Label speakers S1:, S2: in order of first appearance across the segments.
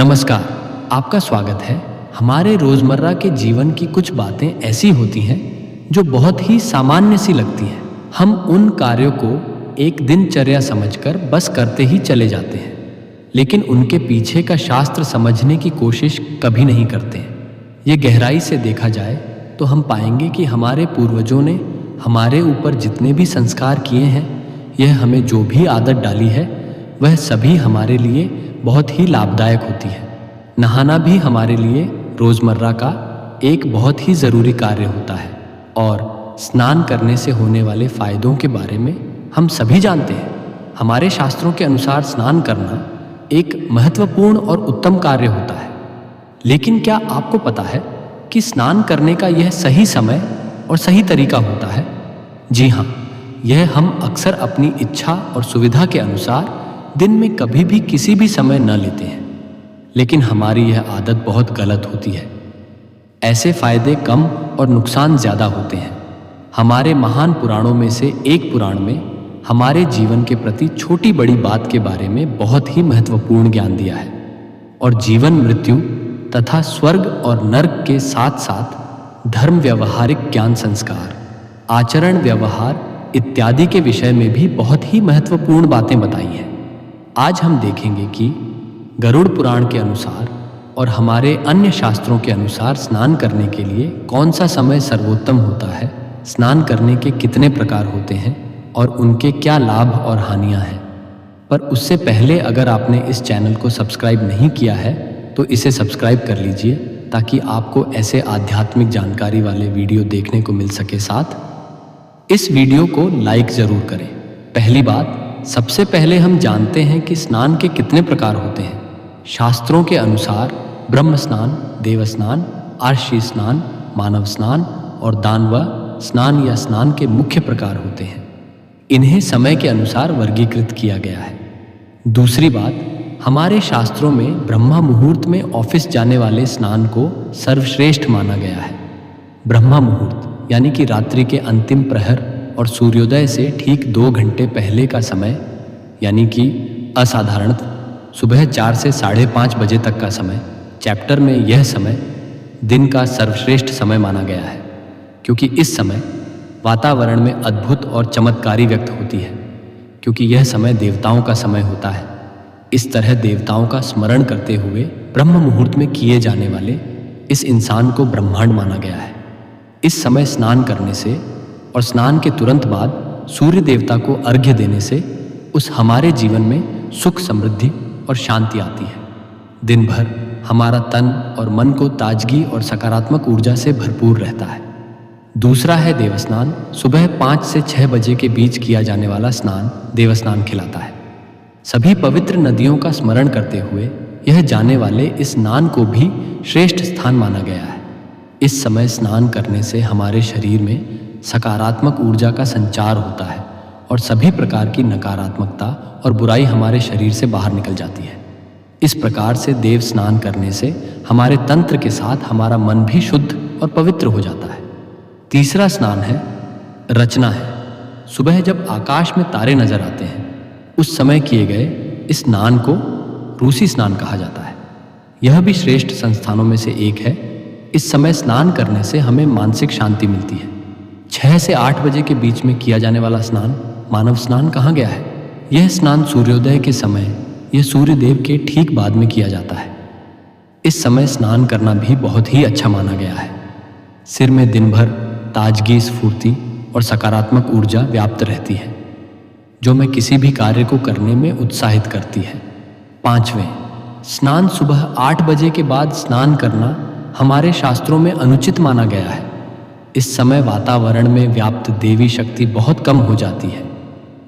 S1: नमस्कार, आपका स्वागत है। हमारे रोजमर्रा के जीवन की कुछ बातें ऐसी होती हैं जो बहुत ही सामान्य सी लगती हैं। हम उन कार्यों को एक दिनचर्या समझकर बस करते ही चले जाते हैं, लेकिन उनके पीछे का शास्त्र समझने की कोशिश कभी नहीं करते हैं। ये गहराई से देखा जाए तो हम पाएंगे कि हमारे पूर्वजों ने हमारे ऊपर जितने भी संस्कार किए हैं, यह हमें जो भी आदत डाली है, वह सभी हमारे लिए बहुत ही लाभदायक होती है। नहाना भी हमारे लिए रोजमर्रा का एक बहुत ही ज़रूरी कार्य होता है और स्नान करने से होने वाले फायदों के बारे में हम सभी जानते हैं। हमारे शास्त्रों के अनुसार स्नान करना एक महत्वपूर्ण और उत्तम कार्य होता है। लेकिन क्या आपको पता है कि स्नान करने का यह सही समय और सही तरीका होता है? जी हाँ, यह हम अक्सर अपनी इच्छा और सुविधा के अनुसार दिन में कभी भी किसी भी समय न लेते हैं, लेकिन हमारी यह आदत बहुत गलत होती है। ऐसे फायदे कम और नुकसान ज़्यादा होते हैं। हमारे महान पुराणों में से एक पुराण में हमारे जीवन के प्रति छोटी बड़ी बात के बारे में बहुत ही महत्वपूर्ण ज्ञान दिया है और जीवन मृत्यु तथा स्वर्ग और नर्क के साथ साथ धर्म, व्यवहारिक ज्ञान, संस्कार, आचरण, व्यवहार इत्यादि के विषय में भी बहुत ही महत्वपूर्ण बातें बताई हैं। आज हम देखेंगे कि गरुड़ पुराण के अनुसार और हमारे अन्य शास्त्रों के अनुसार स्नान करने के लिए कौन सा समय सर्वोत्तम होता है, स्नान करने के कितने प्रकार होते हैं और उनके क्या लाभ और हानियां हैं। पर उससे पहले अगर आपने इस चैनल को सब्सक्राइब नहीं किया है तो इसे सब्सक्राइब कर लीजिए, ताकि आपको ऐसे आध्यात्मिक जानकारी वाले वीडियो देखने को मिल सके। साथ इस वीडियो को लाइक ज़रूर करें। पहली बात, सबसे पहले हम जानते हैं कि स्नान के कितने प्रकार होते हैं। शास्त्रों के अनुसार ब्रह्म स्नान, देव स्नान, आर्षि स्नान, मानव स्नान और दानव स्नान या स्नान के मुख्य प्रकार होते हैं। इन्हें समय के अनुसार वर्गीकृत किया गया है। दूसरी बात, हमारे शास्त्रों में ब्रह्मा मुहूर्त में ऑफिस जाने वाले स्नान को सर्वश्रेष्ठ माना गया है। ब्रह्मा मुहूर्त यानी कि रात्रि के अंतिम प्रहर और सूर्योदय से ठीक 2 घंटे पहले का समय, यानी कि असाधारण सुबह 4 से 5:30 बजे तक का समय, चैप्टर में यह समय दिन का सर्वश्रेष्ठ समय माना गया है, क्योंकि इस समय वातावरण में अद्भुत और चमत्कारी व्यक्त होती है, क्योंकि यह समय देवताओं का समय होता है। इस तरह देवताओं का स्मरण करते हुए ब्रह्म मुहूर्त में किए जाने वाले इस इंसान को ब्रह्मांड माना गया है। इस समय स्नान करने से और स्नान के तुरंत बाद सूर्य देवता को अर्घ्य देने से उस हमारे जीवन में सुख, समृद्धि और शांति आती है। दिन भर हमारा तन और मन को ताजगी और सकारात्मक ऊर्जा से भरपूर रहता है। दूसरा है देवस्नान। सुबह 5 से 6 बजे के बीच किया जाने वाला स्नान देवस्नान कहलाता है। सभी पवित्र नदियों का स्मरण करते हुए यह जाने वाले इस स्नान को भी श्रेष्ठ स्थान माना गया है। इस समय स्नान करने से हमारे शरीर में सकारात्मक ऊर्जा का संचार होता है और सभी प्रकार की नकारात्मकता और बुराई हमारे शरीर से बाहर निकल जाती है। इस प्रकार से देव स्नान करने से हमारे तंत्र के साथ हमारा मन भी शुद्ध और पवित्र हो जाता है। तीसरा स्नान है रचना है। सुबह जब आकाश में तारे नजर आते हैं, उस समय किए गए इस स्नान को रूसी स्नान कहा जाता है। यह भी श्रेष्ठ संस्थानों में से एक है। इस समय स्नान करने से हमें मानसिक शांति मिलती है। 6 से 8 बजे के बीच में किया जाने वाला स्नान मानव स्नान कहा गया है। यह स्नान सूर्योदय के समय या सूर्य देव के ठीक बाद में किया जाता है। इस समय स्नान करना भी बहुत ही अच्छा माना गया है। सिर में दिन भर ताजगी, स्फूर्ति और सकारात्मक ऊर्जा व्याप्त रहती है, जो मैं किसी भी कार्य को करने में उत्साहित करती है। 5वें, स्नान सुबह 8 बजे के बाद स्नान करना हमारे शास्त्रों में अनुचित माना गया है। इस समय वातावरण में व्याप्त देवी शक्ति बहुत कम हो जाती है,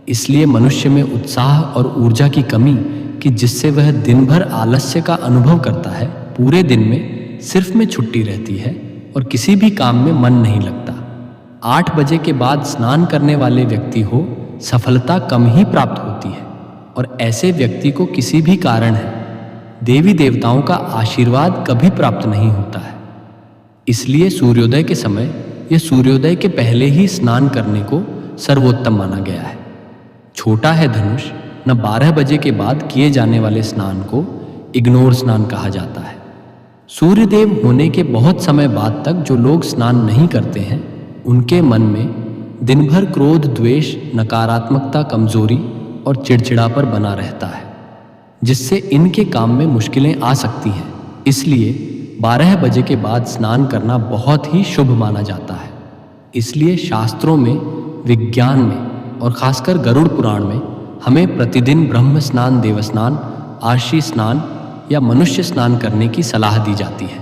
S1: इसलिए मनुष्य में उत्साह और ऊर्जा की कमी, कि जिससे वह दिन भर आलस्य का अनुभव करता है, पूरे दिन में सिर्फ में छुट्टी रहती है और किसी भी काम में मन नहीं लगता। 8 बजे के बाद स्नान करने वाले व्यक्ति को सफलता कम ही प्राप्त होती है और ऐसे व्यक्ति को किसी भी कारण है देवी देवताओं का आशीर्वाद कभी प्राप्त नहीं होता है। इसलिए सूर्योदय के समय या सूर्योदय के पहले ही स्नान करने को सर्वोत्तम माना गया है। छोटा है धनुष न 12 बजे के बाद किए जाने वाले स्नान को इग्नोर स्नान कहा जाता है। सूर्यदेव होने के बहुत समय बाद तक जो लोग स्नान नहीं करते हैं, उनके मन में दिन भर क्रोध, द्वेष, नकारात्मकता, कमजोरी और चिड़चिड़ापन बना रहता है, जिससे इनके काम में मुश्किलें आ सकती हैं। इसलिए 12 बजे के बाद स्नान करना बहुत ही शुभ माना जाता है। इसलिए शास्त्रों में, विज्ञान में और खासकर गरुड़ पुराण में हमें प्रतिदिन ब्रह्म स्नान, देव स्नान, आर्षि स्नान या मनुष्य स्नान करने की सलाह दी जाती है।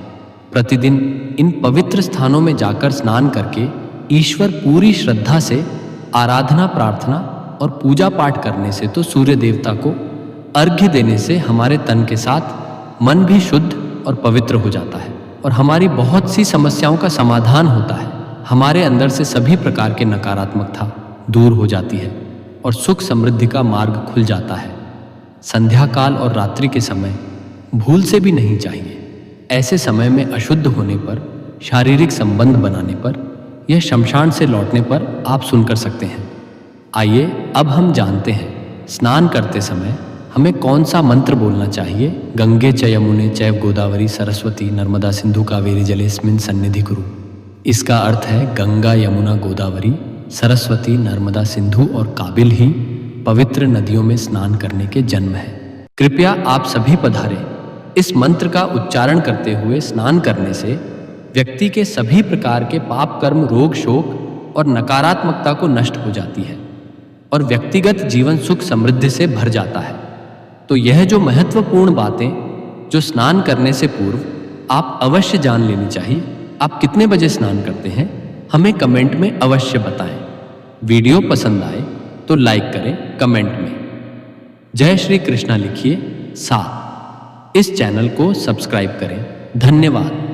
S1: प्रतिदिन इन पवित्र स्थानों में जाकर स्नान करके ईश्वर पूरी श्रद्धा से आराधना, प्रार्थना और पूजा पाठ करने से तो सूर्य देवता को अर्घ्य देने से हमारे तन के साथ मन भी शुद्ध और पवित्र हो जाता है और हमारी बहुत सी समस्याओं का समाधान होता है। हमारे अंदर से सभी प्रकार के नकारात्मकता दूर हो जाती है और सुख समृद्धि का मार्ग खुल जाता है। संध्या काल और रात्रि के समय भूल से भी नहीं चाहिए। ऐसे समय में अशुद्ध होने पर, शारीरिक संबंध बनाने पर या शमशान से लौटने पर आप सुनकर सकते हैं। आइए अब हम जानते हैं स्नान करते समय हमें कौन सा मंत्र बोलना चाहिए। गंगे च यमुने चैव गोदावरी सरस्वती नर्मदा सिंधु कावेरी जलेस्मिन् सन्निधि कुरु। इसका अर्थ है गंगा, यमुना, गोदावरी, सरस्वती, नर्मदा, सिंधु और काबिल ही पवित्र नदियों में स्नान करने के जन्म है। कृपया आप सभी पधारें। इस मंत्र का उच्चारण करते हुए स्नान करने से व्यक्ति के सभी प्रकार के पाप, कर्म, रोग, शोक और नकारात्मकता को नष्ट हो जाती है और व्यक्तिगत जीवन सुख समृद्धि से भर जाता है। तो यह जो महत्वपूर्ण बातें जो स्नान करने से पूर्व आप अवश्य जान लेनी चाहिए। आप कितने बजे स्नान करते हैं, हमें कमेंट में अवश्य बताएं। वीडियो पसंद आए तो लाइक करें, कमेंट में जय श्री कृष्णा लिखिए। साथ इस चैनल को सब्सक्राइब करें। धन्यवाद।